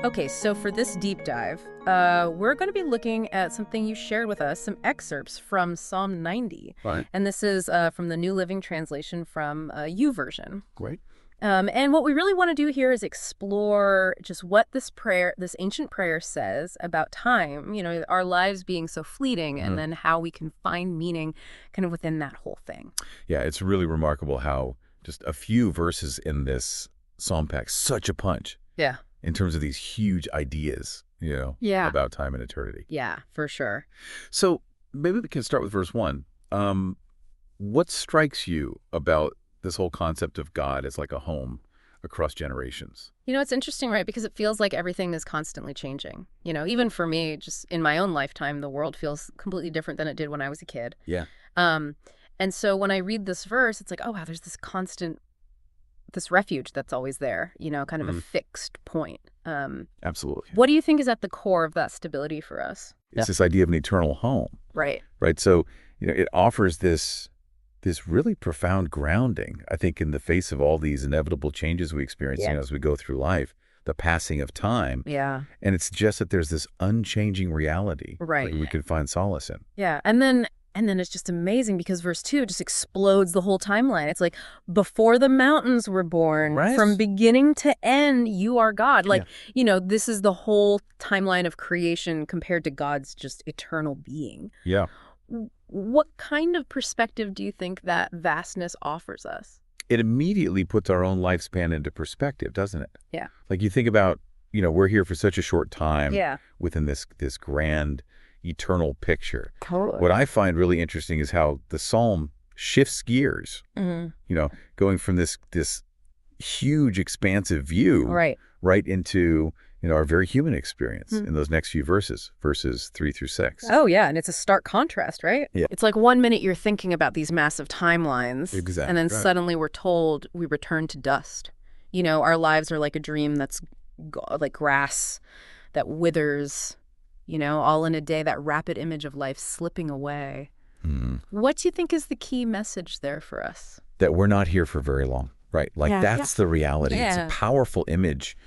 Okay, so for this deep dive, we're going to be looking at something you shared with us, some excerpts from Psalm 90. Right. And this is from the New Living Translation from U version. Great. And what we really want to do here is explore just what this prayer, this ancient prayer says about time, our lives being so fleeting, and then how we can find meaning kind of within that whole thing. Yeah, it's really remarkable how just a few verses in this psalm pack such a punch Yeah. in terms of these huge ideas, Yeah. about time and eternity. Yeah, for sure. So maybe we can start with verse 1. What strikes you about this whole concept of God as like a home across generations? It's interesting, right? Because it feels like everything is constantly changing. Even for me, just in my own lifetime, the world feels completely different than it did when I was a kid. Yeah. And so when I read this verse, it's like, oh, wow, there's this refuge that's always there, kind of a fixed point. Absolutely. What do you think is at the core of that stability for us? It's this idea of an eternal home. Right. Right. So, it offers this really profound grounding, I think, in the face of all these inevitable changes we experience as we go through life, the passing of time. Yeah. And it suggests that there's this unchanging reality Right. that we can find solace in. Yeah. And then it's just amazing because verse 2 just explodes the whole timeline. It's like, before the mountains were born, Right. from beginning to end, you are God. This is the whole timeline of creation compared to God's just eternal being. Yeah. What kind of perspective do you think that vastness offers us? It immediately puts our own lifespan into perspective, doesn't it? Yeah. Like you think about, we're here for such a short time Yeah. within this grand eternal picture. Totally. What I find really interesting is how the psalm shifts gears, going from this huge expansive view right into our very human experience in those next few verses 3 through 6. Oh, yeah. And it's a stark contrast, right? Yeah. It's like 1 minute you're thinking about these massive timelines. Exactly. And then Right. suddenly we're told we return to dust. Our lives are like a dream that's like grass that withers, all in a day, that rapid image of life slipping away. What do you think is the key message there for us? That we're not here for very long, right? Like that's the reality. Yeah. It's a powerful image,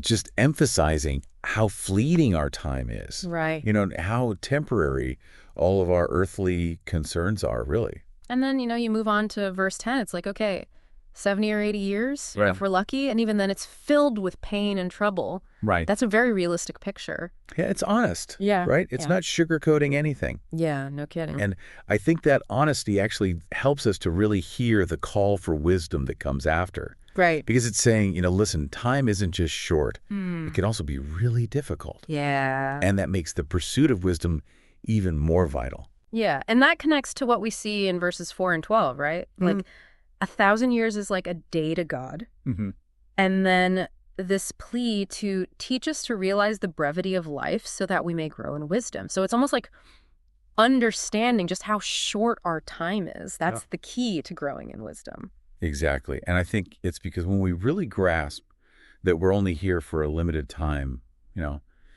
just emphasizing how fleeting our time is. Right. How temporary all of our earthly concerns are, really. And then, you move on to verse 10. It's like, okay, 70 or 80 years, Right. if we're lucky. And even then it's filled with pain and trouble. Right. That's a very realistic picture. Yeah, it's honest. Yeah. Right? It's not sugarcoating anything. Yeah, no kidding. And I think that honesty actually helps us to really hear the call for wisdom that comes after. Right. Because it's saying, listen, time isn't just short. It can also be really difficult. Yeah. And that makes the pursuit of wisdom even more vital. Yeah. And that connects to what we see in verses 4 and 12, right? Like 1,000 years is like a day to God. And then this plea to teach us to realize the brevity of life so that we may grow in wisdom. So it's almost like understanding just how short our time is. That's the key to growing in wisdom. Exactly. And I think it's because when we really grasp that we're only here for a limited time,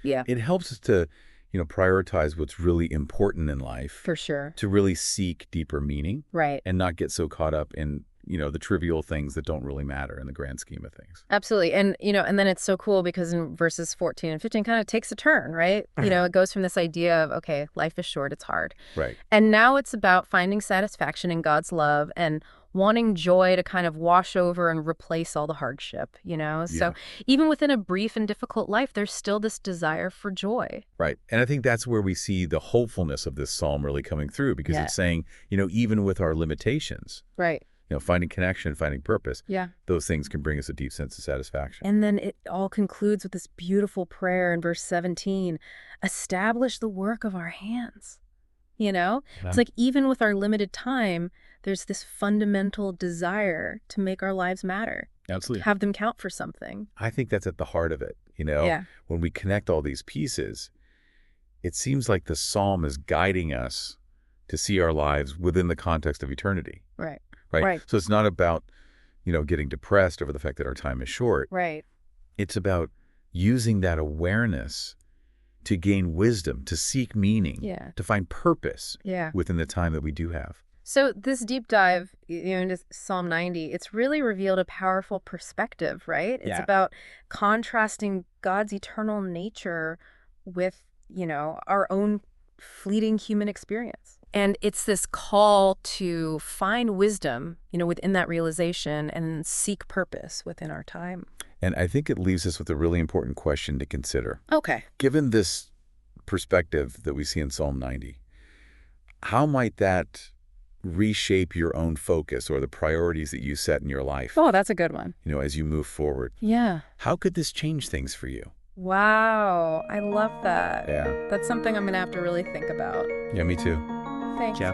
it helps us to, prioritize what's really important in life. For sure. To really seek deeper meaning. Right. And not get so caught up in, the trivial things that don't really matter in the grand scheme of things. Absolutely. And, and then it's so cool because in verses 14 and 15 kind of takes a turn, right? It goes from this idea of, okay, life is short, it's hard. Right. And now it's about finding satisfaction in God's love and wanting joy to kind of wash over and replace all the hardship, So even within a brief and difficult life, there's still this desire for joy. Right. And I think that's where we see the hopefulness of this psalm really coming through, because it's saying, even with our limitations, right, finding connection, finding purpose, yeah, those things can bring us a deep sense of satisfaction. And then it all concludes with this beautiful prayer in verse 17, establish the work of our hands. It's like even with our limited time, there's this fundamental desire to make our lives matter. Absolutely. Have them count for something. I think that's at the heart of it. Yeah. When we connect all these pieces, it seems like the psalm is guiding us to see our lives within the context of eternity. Right. Right. Right. So it's not about, getting depressed over the fact that our time is short. Right. It's about using that awareness to gain wisdom, to seek meaning, to find purpose within the time that we do have. So this deep dive, into Psalm 90, it's really revealed a powerful perspective, right? It's about contrasting God's eternal nature with, our own fleeting human experience. And it's this call to find wisdom, within that realization and seek purpose within our time. And I think it leaves us with a really important question to consider. Okay. Given this perspective that we see in Psalm 90, how might that reshape your own focus or the priorities that you set in your life? Oh, that's a good one. As you move forward. Yeah. How could this change things for you? Wow. I love that. Yeah. That's something I'm going to have to really think about. Yeah, me too. Thanks. Yeah.